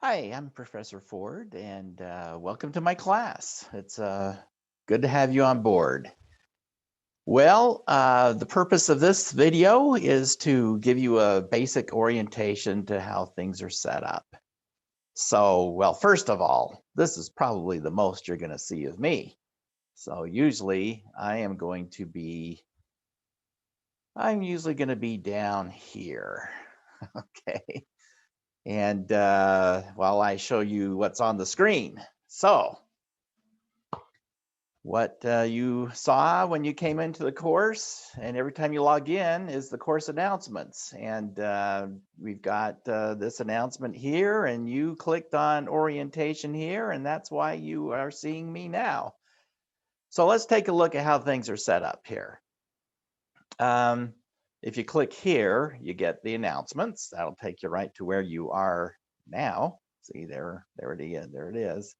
Hi, I'm Professor Ford, and welcome to my class. It's good to have you on board. Well, the purpose of this video is to give you a basic orientation to how things are set up. So, well, first of all, this is probably the most you're going to see of me. So usually I'm usually going to be down here. Okay. And while I show you what's on the screen. So, what you saw when you came into the course and every time you log in is the course announcements. And we've got this announcement here, and you clicked on orientation here, and that's why you are seeing me now. So let's take a look at how things are set up here. If you click here, you get the announcements. That'll take you right to where you are now. See there it is. There it is.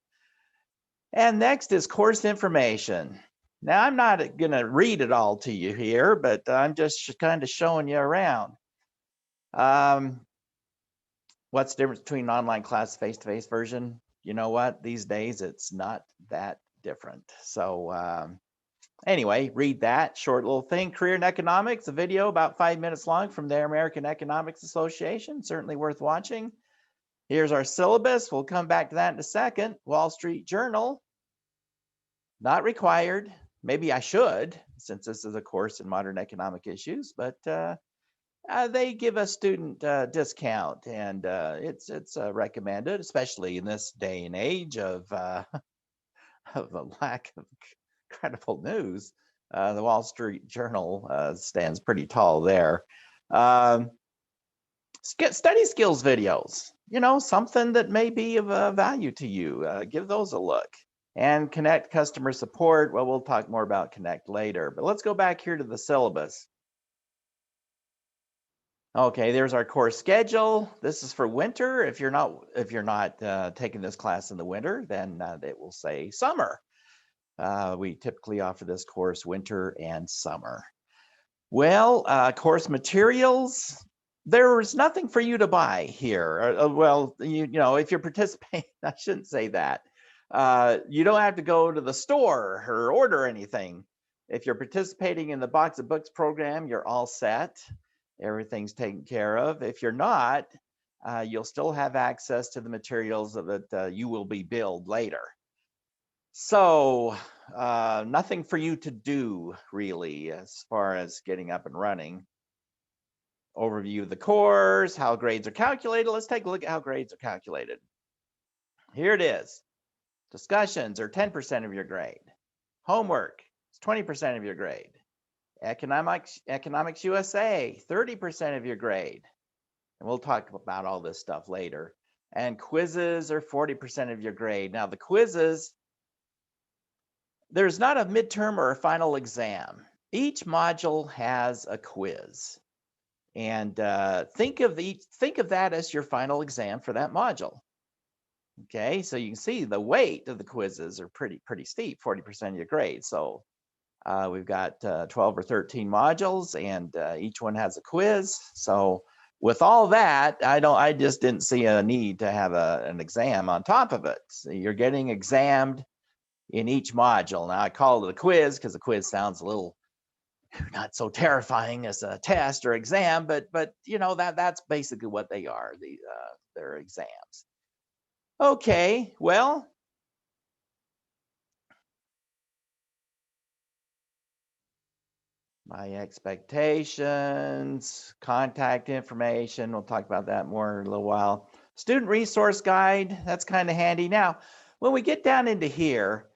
And next is course information. Now, I'm not going to read it all to you here, but I'm just kind of showing you around. What's the difference between an online class, face-to-face version? You know what? These days, it's not that different. So anyway, read that short little thing. Career in Economics, a video about 5 minutes long from the American Economics Association. Certainly worth watching. Here's our syllabus. We'll come back to that in a second. Wall Street Journal. Not required. Maybe I should, since this is a course in modern economic issues, but they give a student discount, and it's recommended, especially in this day and age of of a lack of credible news. The Wall Street Journal stands pretty tall there. Um, Study skills videos, something that may be of value to you. Give those a look. And Connect customer support. Well, we'll talk more about Connect later, but let's go back here to the syllabus. Okay, there's our course schedule. This is for winter. If you're not taking this class in the winter, then it will say summer. We typically offer this course winter and summer. Well, course materials. There's nothing for you to buy here. Well, if you're participating, I shouldn't say that. You don't have to go to the store or order anything. If you're participating in the Box of Books program, you're all set. Everything's taken care of. If you're not, you'll still have access to the materials that you will be billed later. So nothing for you to do really as far as getting up and running. Overview of the course, how grades are calculated. Let's take a look at how grades are calculated. Here it is. Discussions are 10% of your grade. Homework is 20% of your grade. Economics USA, 30% of your grade. And we'll talk about all this stuff later. And quizzes are 40% of your grade. Now the quizzes, there's not a midterm or a final exam. Each module has a quiz. And think of that as your final exam for that module. Okay, so you can see the weight of the quizzes are pretty steep, 40% of your grade. So we've got 12 or 13 modules, and each one has a quiz. So with all that, I just didn't see a need to have an exam on top of it. So you're getting examined in each module. Now I call it a quiz because the quiz sounds a little not so terrifying as a test or exam, but that's basically what they are. They're exams. Okay, well, my expectations, contact information. We'll talk about that more in a little while. Student resource guide, that's kind of handy. Now, when we get down into here,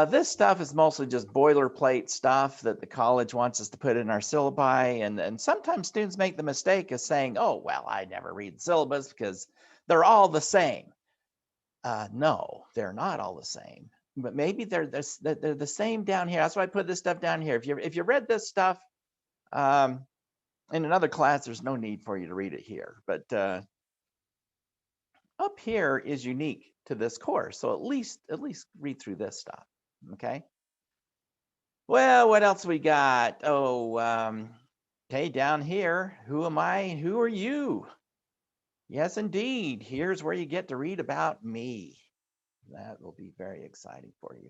this stuff is mostly just boilerplate stuff that the college wants us to put in our syllabi. And sometimes students make the mistake of saying, oh, well, I never read the syllabus because they're all the same. No, they're not all the same. But maybe they're the same down here. That's why I put this stuff down here. If you read this stuff in another class, there's no need for you to read it here. But up here is unique to this course. So at least read through this stuff. Okay. Well, what else we got? Oh, okay, down here. Who am I? Who are you? Yes, indeed. Here's where you get to read about me. That will be very exciting for you.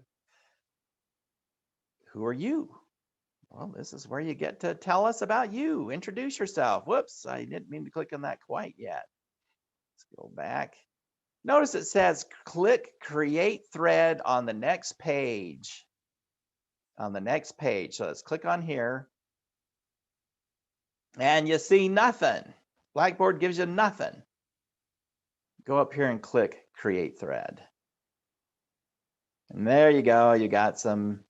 Who are you? Well, this is where you get to tell us about you. Introduce yourself. Whoops, I didn't mean to click on that quite yet. Let's go back. Notice it says click create thread on the next page. On the next page. So let's click on here. And you see nothing. Blackboard gives you nothing. Go up here and click create thread. And there you go. You got some,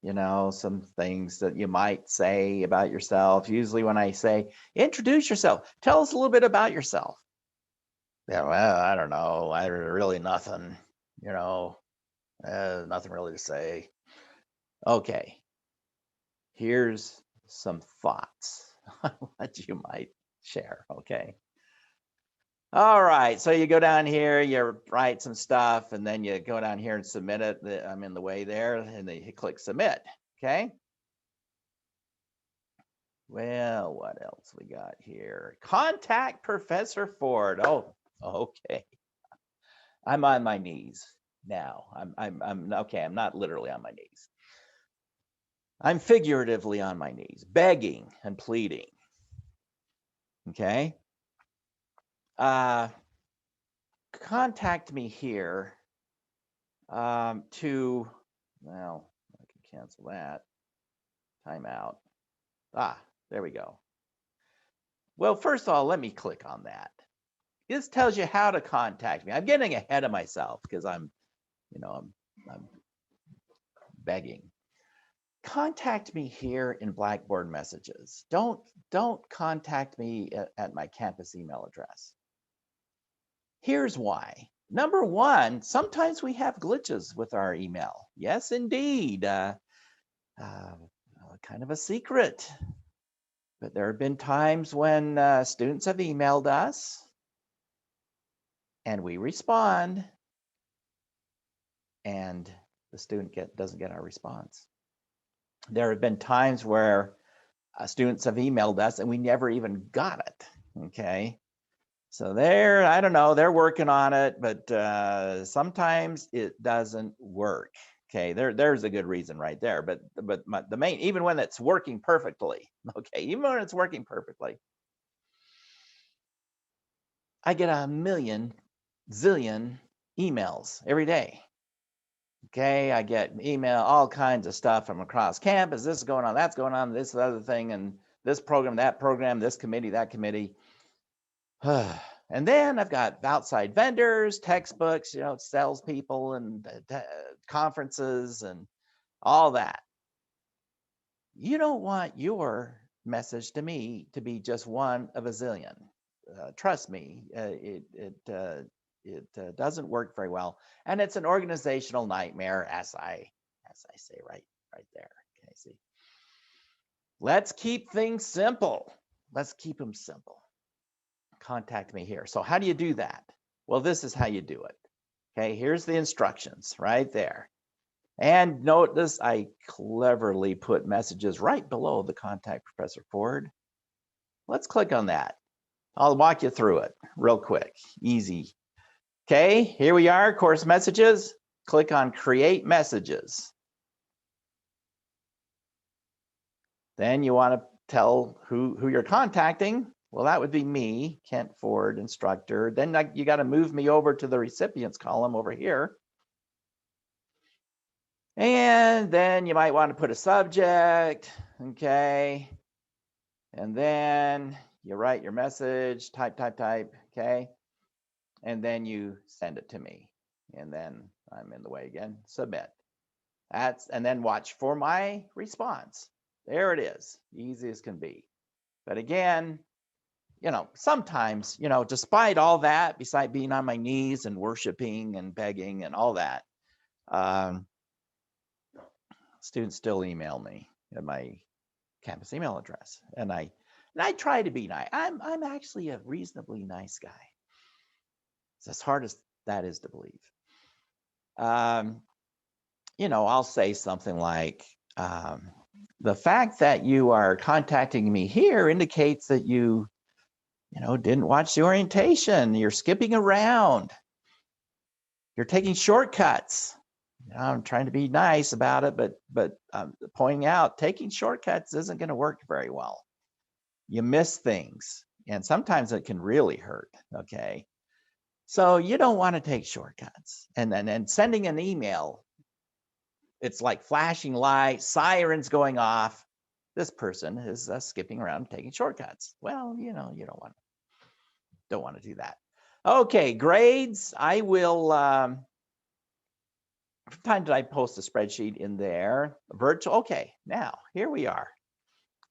some things that you might say about yourself. Usually when I say, introduce yourself, tell us a little bit about yourself. Yeah, well, I don't know. I really nothing, nothing really to say. Okay. Here's some thoughts that you might share. Okay. All right, so you go down here, you write some stuff, and then you go down here and submit it. I'm in the way there, and then you click submit, okay? Well, what else we got here? Contact Professor Ford. Oh, okay. I'm on my knees now. I'm okay, I'm not literally on my knees. I'm figuratively on my knees, begging and pleading, okay? Contact me here to, well, I can cancel that. Timeout. There we go. Well, first of all, let me click on that. This tells you how to contact me. I'm getting ahead of myself because I'm begging. Contact me here in Blackboard Messages. Don't contact me at my campus email address. Here's why. Number one, sometimes we have glitches with our email. Yes, indeed. Kind of a secret. But there have been times when students have emailed us and we respond and the student doesn't get our response. There have been times where students have emailed us and we never even got it, okay? So I don't know, they're working on it, but sometimes it doesn't work. Okay, there's a good reason right there, but the main, even when it's working perfectly, okay, even when it's working perfectly, I get a zillion emails every day. Okay, I get email, all kinds of stuff from across campus. This is going on, that's going on, this other thing, and this program, that program, this committee, that committee. And then I've got outside vendors, textbooks, salespeople and conferences and all that. You don't want your message to me to be just one of a zillion. Trust me, it doesn't work very well, and it's an organizational nightmare, as I say right there. Okay, see. Let's keep things simple. Let's keep them simple. Contact me here. So how do you do that? Well, this is how you do it. Okay, here's the instructions right there. And notice I cleverly put messages right below the Contact Professor Ford. Let's click on that. I'll walk you through it real quick, easy. Okay, here we are, course messages. Click on Create Messages. Then you want to tell who you're contacting. Well, that would be me, Kent Ford, instructor. Then you got to move me over to the recipients column over here. And then you might want to put a subject, okay? And then you write your message, type, okay? And then you send it to me. And then I'm in the way again, submit. And then watch for my response. There it is, easy as can be. But again, sometimes, despite all that, beside being on my knees and worshiping and begging and all that, students still email me at my campus email address, and I try to be nice. I'm actually a reasonably nice guy. It's as hard as that is to believe. I'll say something like, the fact that you are contacting me here indicates that you You know, didn't watch the orientation. You're skipping around. You're taking shortcuts. You know, I'm trying to be nice about it, but pointing out taking shortcuts isn't going to work very well. You miss things, and sometimes it can really hurt. Okay, so you don't want to take shortcuts. And then sending an email, it's like flashing lights, sirens going off. This person is skipping around taking shortcuts. Well, you know, you don't want to do that. Okay, grades. I will. What time did I post a spreadsheet in there? Virtual. Okay, now here we are.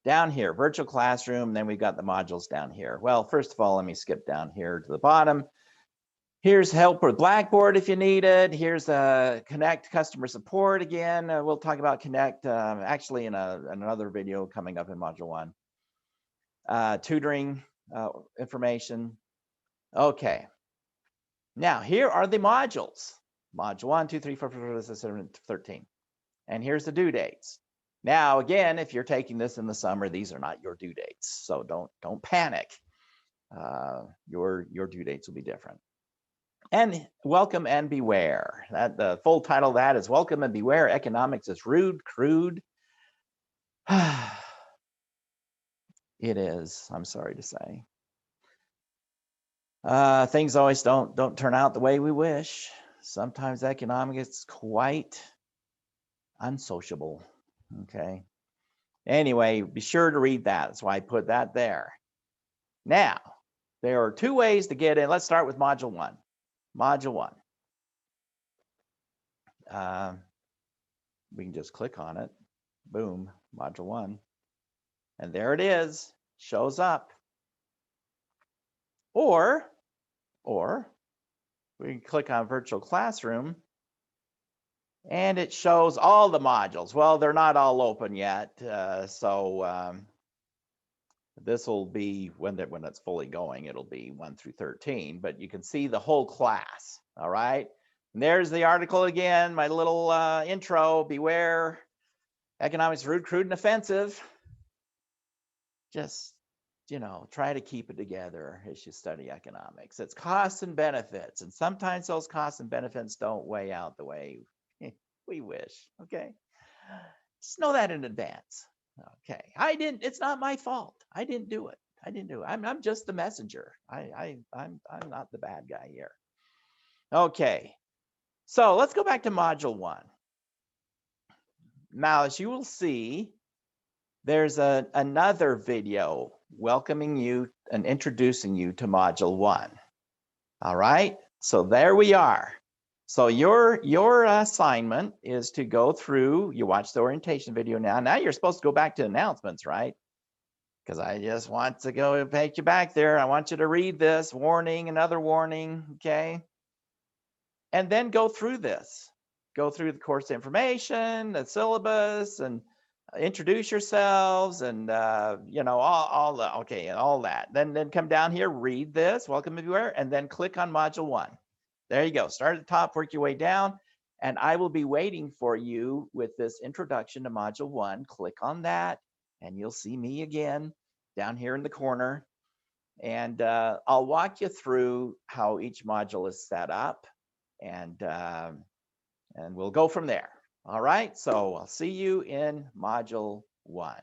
Down here, virtual classroom. Then we've got the modules down here. Well, first of all, let me skip down here to the bottom. Here's help with Blackboard if you need it. Here's Connect customer support again. We'll talk about Connect actually in another video coming up in Module 1. Tutoring information. Okay. Now, here are the modules. Module 1, 2, 3, 4, 5, 6, 7, 13. And here's the due dates. Now, again, if you're taking this in the summer, these are not your due dates. So don't panic. Your due dates will be different. And welcome and beware. The full title of that is Welcome and Beware. Economics is rude, crude. It is, I'm sorry to say. Things always don't turn out the way we wish. Sometimes economics is quite unsociable. Okay. Anyway, be sure to read that. That's why I put that there. Now, there are two ways to get in. Let's start with Module 1. Module 1. We can just click on it. Boom, Module 1. And there it is, shows up. Or we can click on Virtual Classroom and it shows all the modules. Well, they're not all open yet. So this will be, when it's fully going, it'll be 1 through 13, but you can see the whole class, all right? And there's the article again, my little intro, beware, economics rude, crude, and offensive. Just, you know, try to keep it together as you study economics. It's costs and benefits, and sometimes those costs and benefits don't weigh out the way we wish, okay? Just know that in advance. Okay, it's not my fault. I didn't do it. I'm just the messenger. I'm not the bad guy here. Okay, so let's go back to Module 1. Now, as you will see, there's another video welcoming you and introducing you to Module 1. All right, so there we are. So your assignment is to go through, you watch the orientation video now. Now you're supposed to go back to announcements, right? Because I just want to go and take you back there. I want you to read this warning, another warning, okay? And then go through this. Go through the course information, the syllabus, and introduce yourselves, and you know, all that. Then come down here, read this, welcome everywhere, and then click on Module 1. There you go. Start at the top, work your way down, and I will be waiting for you with this introduction to Module 1. Click on that, and you'll see me again down here in the corner. And I'll walk you through how each module is set up, and we'll go from there. All right, so I'll see you in Module 1.